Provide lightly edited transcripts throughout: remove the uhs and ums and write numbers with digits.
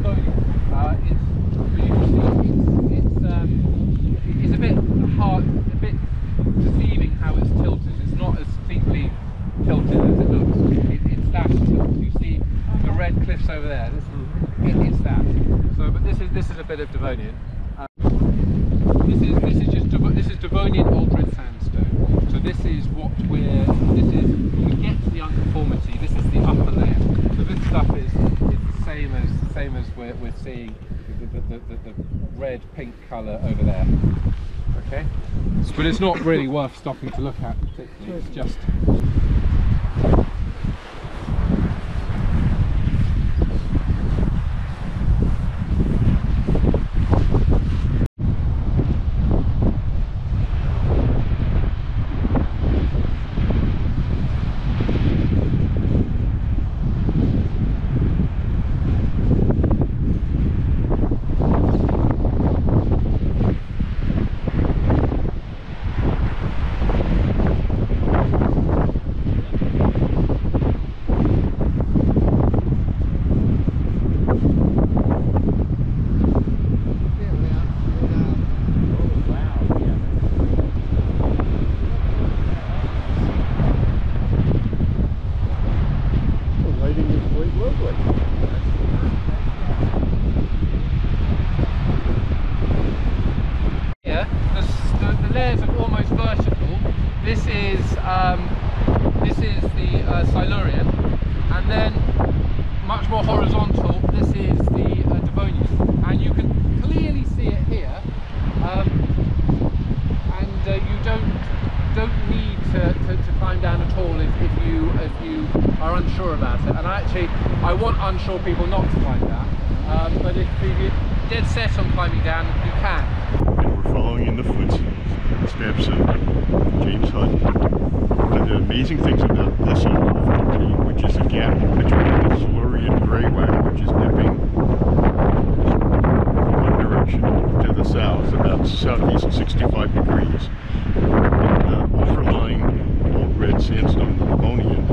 Devonian. It's a bit hard, a bit deceiving how it's tilted. It's not as steeply tilted as it looks. It's that tilt. You see the red cliffs over there. It's that. So, but this is a bit of Devonian. This is Devonian old red sandstone. So this is when we get to the unconformity. This is the upper layer. So this stuff is the same as we're seeing the red pink colour over there. Okay, but it's not really worth stopping to look at particularly. It's just. This is the Silurian, and then much more horizontal, this is the Devonian, and you can clearly see it here, and you don't need to climb down at all if you are unsure about it. And I want unsure people not to climb down, but if you're dead set on climbing down, you can. And we're following in the footsteps of James Hutton. One of the amazing things about this unconformity, which is a gap between the Silurian greywacke, which is dipping one direction to the south, about southeast 65 degrees, and the overlying old red sandstone, the Devonian,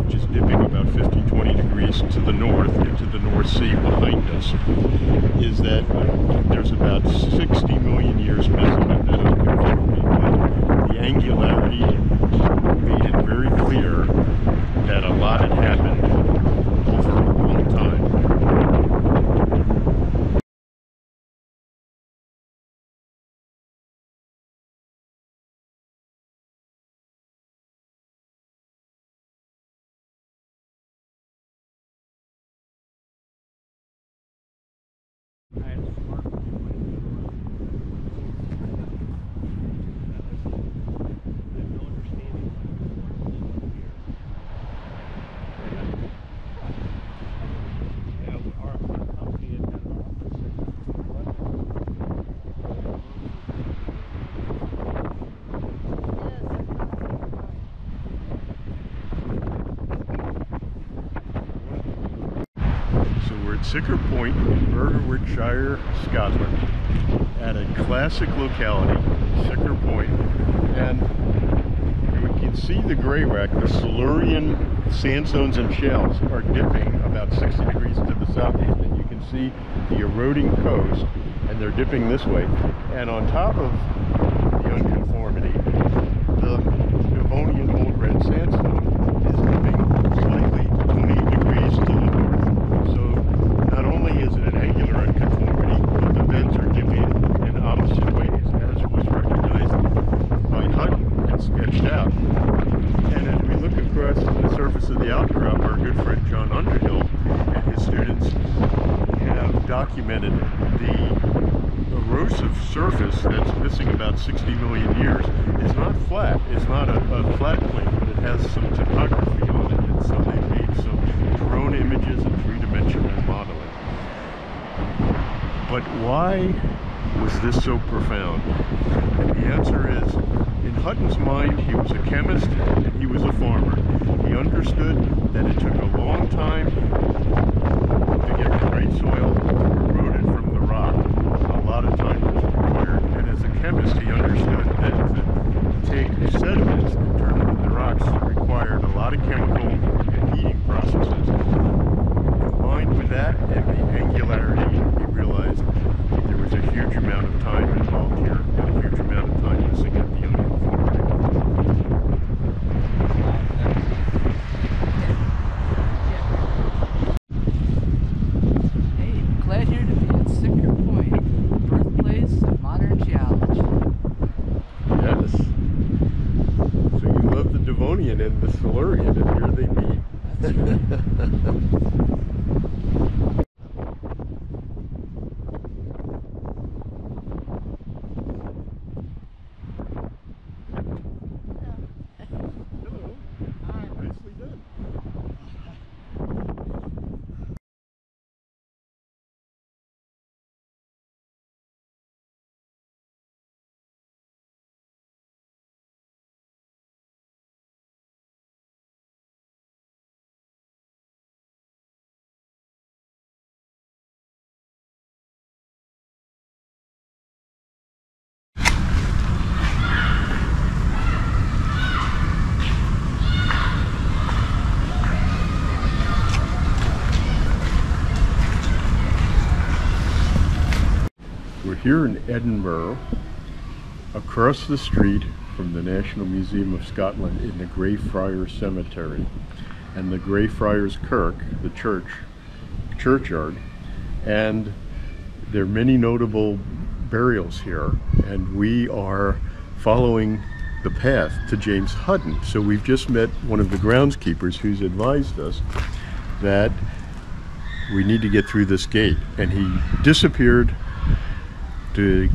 which is dipping about 15-20 degrees to the north into the North Sea behind us, is that there's about 60 million years missing of that unconformity. The angularity made it very clear that a lot had happened over a long time. Siccar Point, Berwickshire, Scotland, at a classic locality, Siccar Point, and we can see the greywacke, the Silurian sandstones and shells are dipping about 60 degrees to the southeast, and you can see the eroding coast, and they're dipping this way. And on top of the unconformity, the Devonian old red sandstone is dipping slightly 20 degrees to the north. So not only is it an angular unconformity, but the bends are dipping in opposite ways, as was recognized by Hutton and sketched out. And as we look across the surface of the outcrop, our good friend John Underhill and his students have documented the erosive surface that's missing about 60 million years. It's not flat, it's not a flat plate, but it has some topography on it, and so they made some drone images and three-dimensional modeling. But why was this so profound? And the answer is, in Hutton's mind, he was a chemist and he was a farmer. He understood that it took a long time to get the right soil eroded from the rock. A lot of time was required. And as a chemist, he understood that to take sediments and turn them into rocks required a lot of chemical and heating processes. Combined with that and the angularity here in Edinburgh, across the street from the National Museum of Scotland in the Greyfriars Cemetery and the Greyfriars Kirk, the churchyard, and there are many notable burials here, and we are following the path to James Hutton. So we've just met one of the groundskeepers who's advised us that we need to get through this gate, and he disappeared to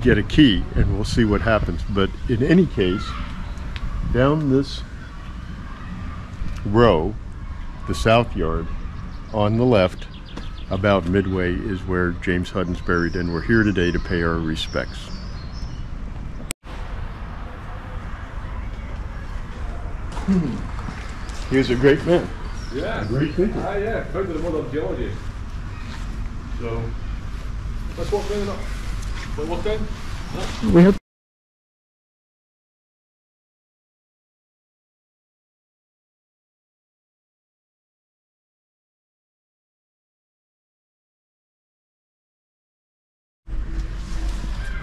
get a key, and we'll see what happens. But in any case, down this row, the south yard, on the left, about midway, is where James Hutton's buried, and we're here today to pay our respects. He was a great man. Yeah. A great thinker. Yeah, founder of the modern geology. So Let's walk down. Walk down. we have.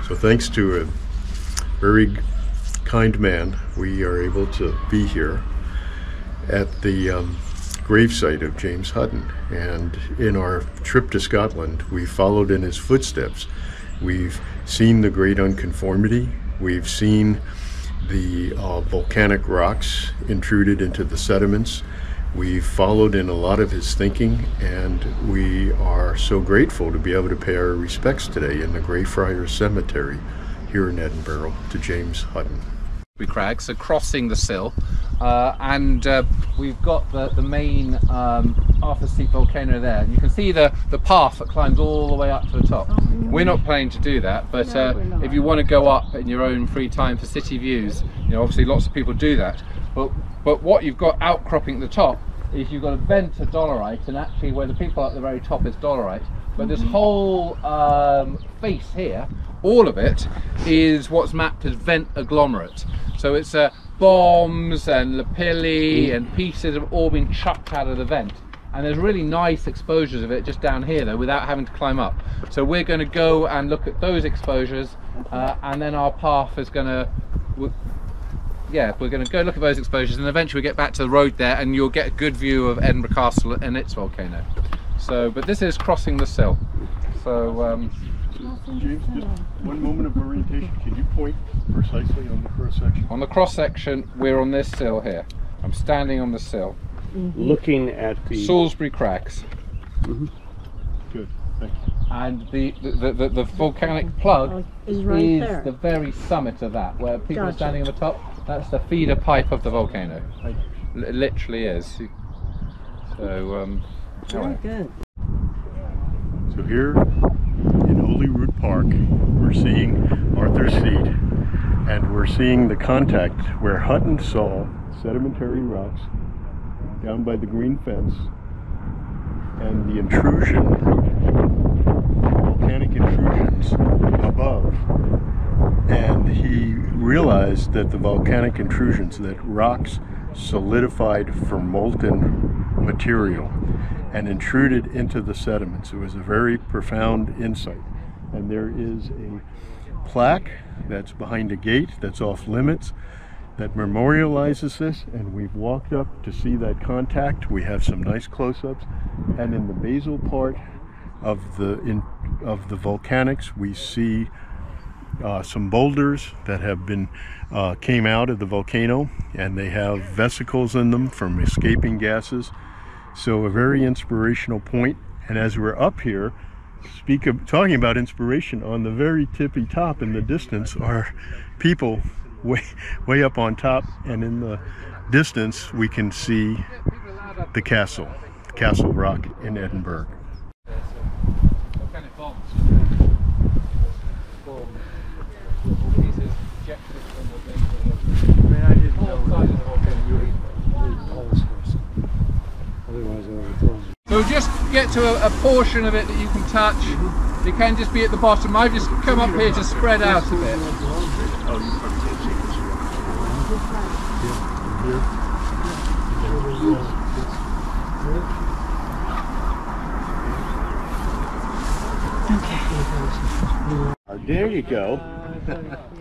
So thanks to a very kind man, we are able to be here at the gravesite of James Hutton. And in our trip to Scotland, we followed in his footsteps. We've seen the great unconformity. We've seen the volcanic rocks intruded into the sediments. We've followed in a lot of his thinking, and we are so grateful to be able to pay our respects today in the Greyfriars Cemetery here in Edinburgh to James Hutton. Crags, so crossing the sill, and we've got the main Arthur Seat volcano there. You can see the path that climbs all the way up to the top. We're not planning to do that, but if you want to go up in your own free time for city views, you know, obviously lots of people do that. But what you've got outcropping at the top is you've got a vent of dolerite, and actually where the people at the very top is dolerite. But this whole face here, all of it, is what's mapped as vent agglomerate. So it's bombs and lapilli and pieces have all been chucked out of the vent. And there's really nice exposures of it just down here though, without having to climb up. So we're going to go and look at those exposures, and then our path is going to, yeah, we're going to go look at those exposures, and eventually we get back to the road there, and you'll get a good view of Edinburgh Castle and its volcano. So, but this is crossing the sill. So, James, just one moment of orientation. Can you point precisely on the cross section? on the cross section, we're on this sill here. I'm standing on the sill. Looking at the Salisbury Crags. Good, thank you. And the volcanic plug is right there. the very summit of that, where people are Gotcha. standing on the top. That's the feeder pipe of the volcano. It literally is. So, Very good. So here in Holyrood Park, we're seeing Arthur's Seat, and we're seeing the contact where Hutton saw sedimentary rocks down by the green fence and the intrusion, volcanic intrusions above. And he realized that the volcanic intrusions, that rocks solidified from molten material and intruded into the sediments. It was a very profound insight. And there is a plaque that's behind a gate that's off limits that memorializes this, and we've walked up to see that contact. We have some nice close-ups, and in the basal part of the volcanics we see some boulders that have been came out of the volcano, and they have vesicles in them from escaping gases. So a very inspirational point. And as we're up here, talking about inspiration, on the very tippy top in the distance are people way up on top, and in the distance we can see the Castle Rock in Edinburgh. volcanic bombs. I didn't know. So just get to a portion of it that you can touch. You can just be at the bottom. I've just come up here to spread out a bit. There you go.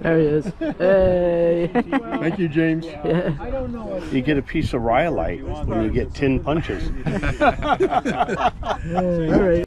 There he is. Hey. Thank you, James. Yeah. You get a piece of rhyolite when you get 10 punches. All right.